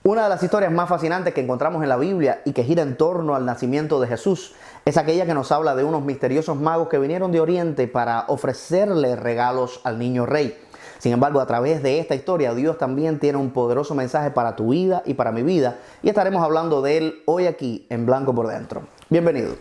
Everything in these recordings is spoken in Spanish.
Una de las historias más fascinantes que encontramos en la Biblia y que gira en torno al nacimiento de Jesús es aquella que nos habla de unos misteriosos magos que vinieron de Oriente para ofrecerle regalos al niño rey. Sin embargo, a través de esta historia, Dios también tiene un poderoso mensaje para tu vida y para mi vida, y estaremos hablando de él hoy aquí en Blanco por Dentro. Bienvenido.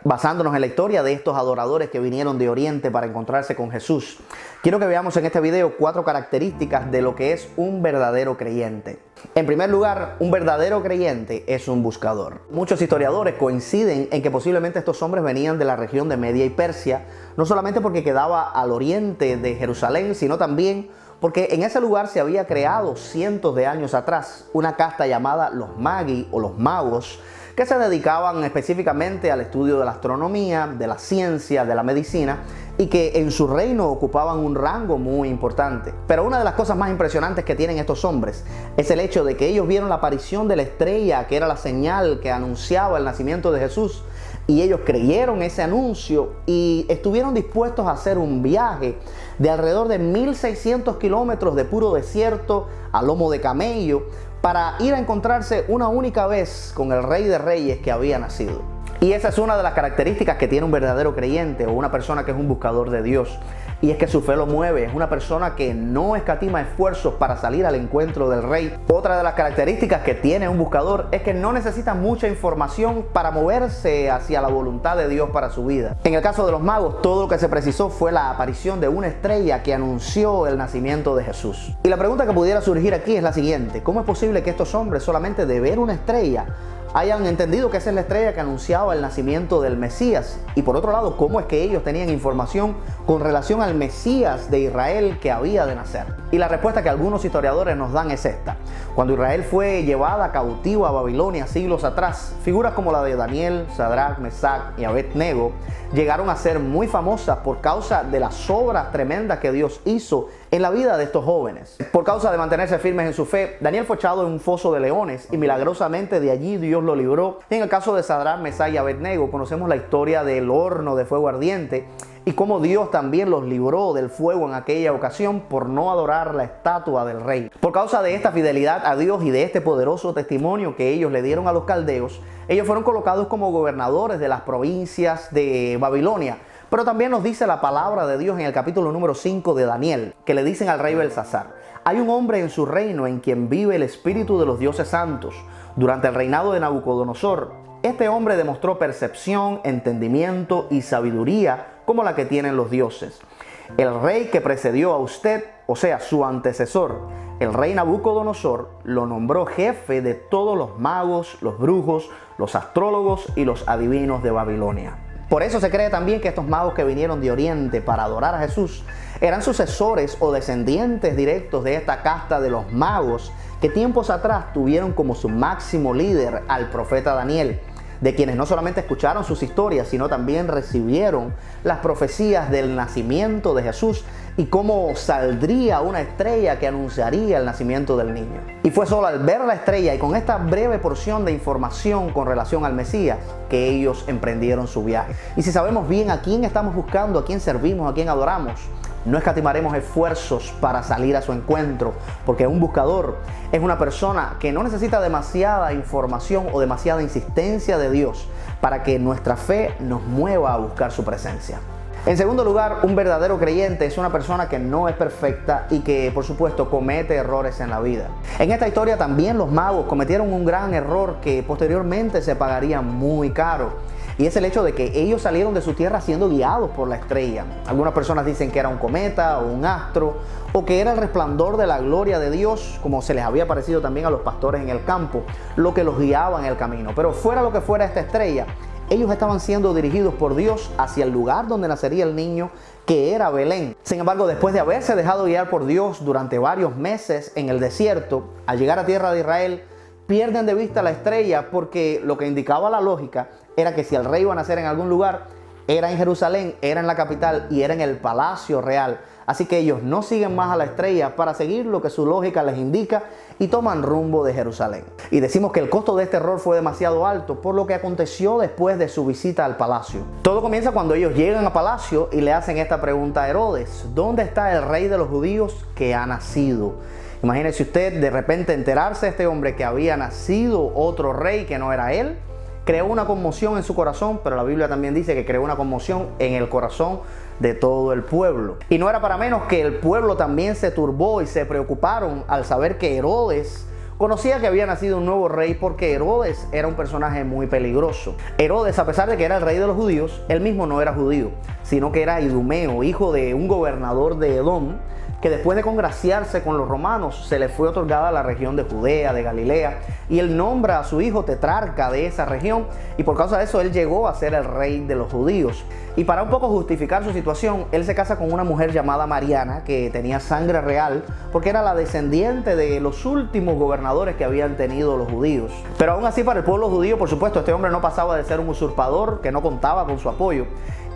Basándonos en la historia de estos adoradores que vinieron de Oriente para encontrarse con Jesús, quiero que veamos en este video 4 características de lo que es un verdadero creyente. En primer lugar, un verdadero creyente es un buscador. Muchos historiadores coinciden en que posiblemente estos hombres venían de la región de Media y Persia, no solamente porque quedaba al oriente de Jerusalén, sino también porque en ese lugar se había creado cientos de años atrás una casta llamada los Magi o los magos, que se dedicaban específicamente al estudio de la astronomía, de la ciencia, de la medicina, y que en su reino ocupaban un rango muy importante. Pero una de las cosas más impresionantes que tienen estos hombres es el hecho de que ellos vieron la aparición de la estrella, que era la señal que anunciaba el nacimiento de Jesús, y ellos creyeron ese anuncio y estuvieron dispuestos a hacer un viaje de alrededor de 1600 kilómetros de puro desierto a lomo de camello para ir a encontrarse una única vez con el Rey de Reyes que había nacido. Y esa es una de las características que tiene un verdadero creyente o una persona que es un buscador de Dios. Y es que su fe lo mueve, es una persona que no escatima esfuerzos para salir al encuentro del Rey. Otra de las características que tiene un buscador es que no necesita mucha información para moverse hacia la voluntad de Dios para su vida. En el caso de los magos, todo lo que se precisó fue la aparición de una estrella que anunció el nacimiento de Jesús. Y la pregunta que pudiera surgir aquí es la siguiente: ¿cómo es posible que estos hombres solamente de ver una estrella hayan entendido que esa es la estrella que anunciaba el nacimiento del Mesías? Y por otro lado, ¿cómo es que ellos tenían información con relación al Mesías de Israel que había de nacer? Y la respuesta que algunos historiadores nos dan es esta: cuando Israel fue llevada cautiva a Babilonia siglos atrás, figuras como la de Daniel, Sadrach, Mesach y Abed-Nego llegaron a ser muy famosas por causa de las obras tremendas que Dios hizo en la vida de estos jóvenes. Por causa de mantenerse firmes en su fe, Daniel fue echado en un foso de leones y milagrosamente de allí Dios lo libró. En el caso de Sadrach, Mesach y Abed-Nego conocemos la historia del horno de fuego ardiente y cómo Dios también los libró del fuego en aquella ocasión por no adorar la estatua del rey. Por causa de esta fidelidad a Dios y de este poderoso testimonio que ellos le dieron a los caldeos, ellos fueron colocados como gobernadores de las provincias de Babilonia. Pero también nos dice la palabra de Dios en el capítulo número 5 de Daniel, que le dicen al rey Belsasar: hay un hombre en su reino en quien vive el espíritu de los dioses santos. Durante el reinado de Nabucodonosor, este hombre demostró percepción, entendimiento y sabiduría como la que tienen los dioses. El rey que precedió a usted, o sea, su antecesor, el rey Nabucodonosor, lo nombró jefe de todos los magos, los brujos, los astrólogos y los adivinos de Babilonia. Por eso se cree también que estos magos que vinieron de Oriente para adorar a Jesús eran sucesores o descendientes directos de esta casta de los magos que tiempos atrás tuvieron como su máximo líder al profeta Daniel, de quienes no solamente escucharon sus historias, sino también recibieron las profecías del nacimiento de Jesús y cómo saldría una estrella que anunciaría el nacimiento del niño. Y fue solo al ver la estrella y con esta breve porción de información con relación al Mesías que ellos emprendieron su viaje. Y si sabemos bien a quién estamos buscando, a quién servimos, a quién adoramos, no escatimaremos esfuerzos para salir a su encuentro, porque un buscador es una persona que no necesita demasiada información o demasiada insistencia de Dios para que nuestra fe nos mueva a buscar su presencia. En segundo lugar, un verdadero creyente es una persona que no es perfecta y que, por supuesto, comete errores en la vida. En esta historia también los magos cometieron un gran error que posteriormente se pagaría muy caro. Y es el hecho de que ellos salieron de su tierra siendo guiados por la estrella. Algunas personas dicen que era un cometa o un astro, o que era el resplandor de la gloria de Dios, como se les había parecido también a los pastores en el campo, lo que los guiaba en el camino. Pero fuera lo que fuera esta estrella, ellos estaban siendo dirigidos por Dios hacia el lugar donde nacería el niño, que era Belén. Sin embargo, después de haberse dejado guiar por Dios durante varios meses en el desierto, al llegar a tierra de Israel, pierden de vista la estrella, porque lo que indicaba la lógica era que si el rey iba a nacer en algún lugar, era en Jerusalén, era en la capital y era en el palacio real. Así que ellos no siguen más a la estrella para seguir lo que su lógica les indica y toman rumbo de Jerusalén. Y decimos que el costo de este error fue demasiado alto por lo que aconteció después de su visita al palacio. Todo comienza cuando ellos llegan al palacio y le hacen esta pregunta a Herodes: ¿dónde está el rey de los judíos que ha nacido? Imagínese usted de repente enterarse de este hombre que había nacido otro rey que no era él. Creó una conmoción en su corazón, pero la Biblia también dice que creó una conmoción en el corazón de todo el pueblo. Y no era para menos que el pueblo también se turbó y se preocuparon al saber que Herodes conocía que había nacido un nuevo rey, porque Herodes era un personaje muy peligroso. Herodes, a pesar de que era el rey de los judíos, él mismo no era judío, sino que era idumeo, hijo de un gobernador de Edom, que después de congraciarse con los romanos se le fue otorgada la región de Judea, de Galilea, y él nombra a su hijo tetrarca de esa región, y por causa de eso él llegó a ser el rey de los judíos. Y para un poco justificar su situación, él se casa con una mujer llamada Mariana, que tenía sangre real, porque era la descendiente de los últimos gobernadores que habían tenido los judíos. Pero aún así, para el pueblo judío, por supuesto, este hombre no pasaba de ser un usurpador que no contaba con su apoyo.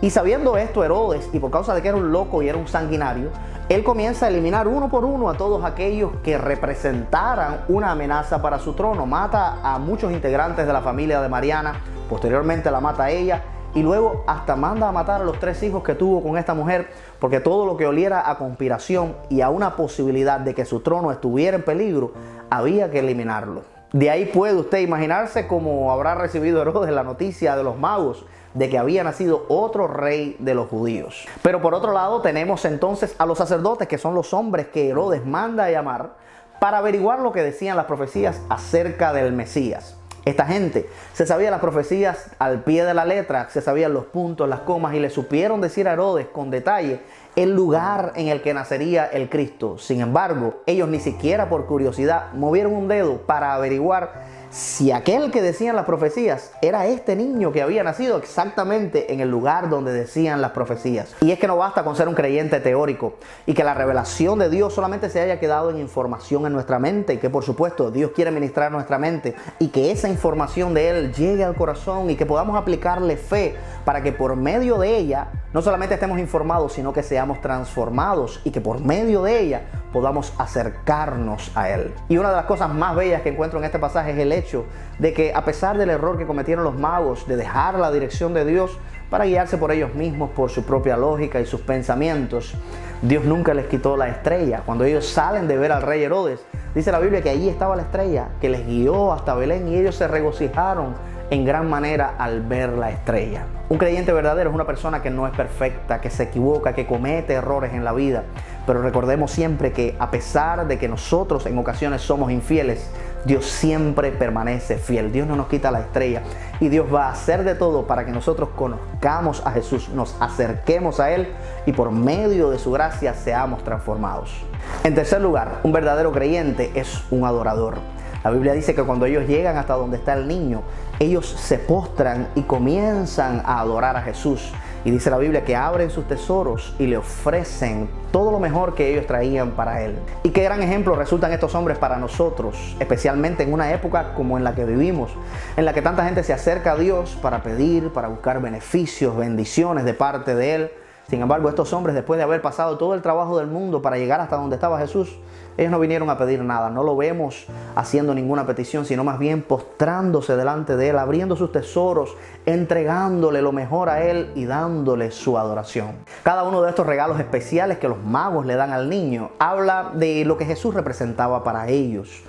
Y sabiendo esto Herodes, y por causa de que era un loco y era un sanguinario, él comienza a eliminar uno por uno a todos aquellos que representaran una amenaza para su trono. Mata a muchos integrantes de la familia de Mariana, posteriormente la mata a ella, y luego hasta manda a matar a los 3 hijos que tuvo con esta mujer, porque todo lo que oliera a conspiración y a una posibilidad de que su trono estuviera en peligro, había que eliminarlo. De ahí puede usted imaginarse cómo habrá recibido Herodes la noticia de los magos de que había nacido otro rey de los judíos. Pero por otro lado tenemos entonces a los sacerdotes, que son los hombres que Herodes manda a llamar para averiguar lo que decían las profecías acerca del Mesías. Esta gente se sabía las profecías al pie de la letra, se sabían los puntos, las comas, y le supieron decir a Herodes con detalle el lugar en el que nacería el Cristo. Sin embargo, ellos ni siquiera por curiosidad movieron un dedo para averiguar si aquel que decían las profecías era este niño que había nacido exactamente en el lugar donde decían las profecías. Y es que no basta con ser un creyente teórico y que la revelación de Dios solamente se haya quedado en información en nuestra mente, y que por supuesto Dios quiere ministrar nuestra mente y que esa información de Él llegue al corazón y que podamos aplicarle fe para que por medio de ella no solamente estemos informados, sino que seamos transformados, y que por medio de ella podamos acercarnos a Él. Y una de las cosas más bellas que encuentro en este pasaje es el hecho de que, a pesar del error que cometieron los magos de dejar la dirección de Dios para guiarse por ellos mismos, por su propia lógica y sus pensamientos, Dios nunca les quitó la estrella. Cuando ellos salen de ver al rey Herodes, dice la Biblia que allí estaba la estrella que les guió hasta Belén, y ellos se regocijaron en gran manera al ver la estrella. Un creyente verdadero es una persona que no es perfecta, que se equivoca, que comete errores en la vida. Pero recordemos siempre que, a pesar de que nosotros en ocasiones somos infieles, Dios siempre permanece fiel. Dios no nos quita la estrella, y Dios va a hacer de todo para que nosotros conozcamos a Jesús, nos acerquemos a Él, y por medio de su gracia seamos transformados. En tercer lugar, un verdadero creyente es un adorador. La Biblia dice que cuando ellos llegan hasta donde está el niño, ellos se postran y comienzan a adorar a Jesús. Y dice la Biblia que abren sus tesoros y le ofrecen todo lo mejor que ellos traían para Él. Y qué gran ejemplo resultan estos hombres para nosotros, especialmente en una época como en la que vivimos, en la que tanta gente se acerca a Dios para pedir, para buscar beneficios, bendiciones de parte de Él. Sin embargo, estos hombres, después de haber pasado todo el trabajo del mundo para llegar hasta donde estaba Jesús, ellos no vinieron a pedir nada. No lo vemos haciendo ninguna petición, sino más bien postrándose delante de Él, abriendo sus tesoros, entregándole lo mejor a Él y dándole su adoración. Cada uno de estos regalos especiales que los magos le dan al niño habla de lo que Jesús representaba para ellos.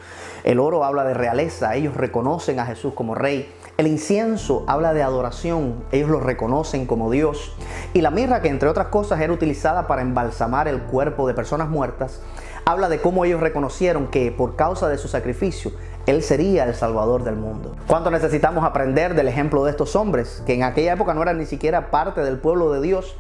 El oro habla de realeza, ellos reconocen a Jesús como rey. El incienso habla de adoración, ellos lo reconocen como Dios. Y la mirra, que entre otras cosas era utilizada para embalsamar el cuerpo de personas muertas, habla de cómo ellos reconocieron que por causa de su sacrificio, Él sería el Salvador del mundo. ¿Cuánto necesitamos aprender del ejemplo de estos hombres, que en aquella época no eran ni siquiera parte del pueblo de Dios,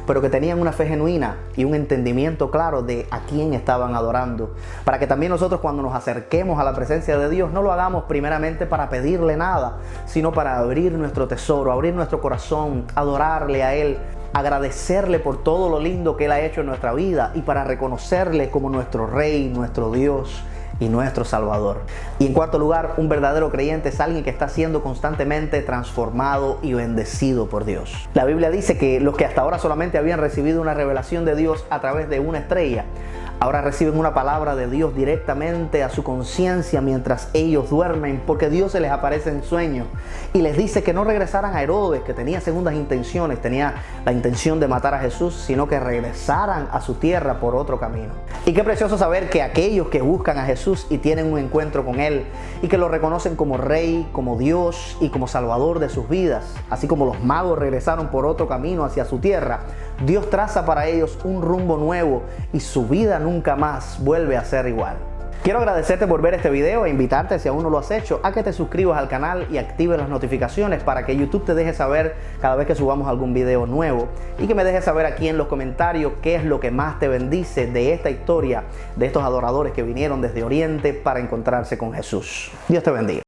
pero que tenían una fe genuina y un entendimiento claro de a quién estaban adorando? Para que también nosotros, cuando nos acerquemos a la presencia de Dios, no lo hagamos primeramente para pedirle nada, sino para abrir nuestro tesoro, abrir nuestro corazón, adorarle a Él, agradecerle por todo lo lindo que Él ha hecho en nuestra vida, y para reconocerle como nuestro Rey, nuestro Dios y nuestro Salvador. Y en cuarto lugar, un verdadero creyente es alguien que está siendo constantemente transformado y bendecido por Dios. La Biblia dice que los que hasta ahora solamente habían recibido una revelación de Dios a través de una estrella, ahora reciben una palabra de Dios directamente a su conciencia mientras ellos duermen, porque Dios se les aparece en sueños y les dice que no regresaran a Herodes, que tenía segundas intenciones, tenía la intención de matar a Jesús, sino que regresaran a su tierra por otro camino. Y qué precioso saber que aquellos que buscan a Jesús y tienen un encuentro con Él y que lo reconocen como Rey, como Dios y como Salvador de sus vidas, así como los magos regresaron por otro camino hacia su tierra, Dios traza para ellos un rumbo nuevo y su vida nunca más vuelve a ser igual. Quiero agradecerte por ver este video e invitarte, si aún no lo has hecho, a que te suscribas al canal y actives las notificaciones para que YouTube te deje saber cada vez que subamos algún video nuevo, y que me dejes saber aquí en los comentarios qué es lo que más te bendice de esta historia de estos adoradores que vinieron desde Oriente para encontrarse con Jesús. Dios te bendiga.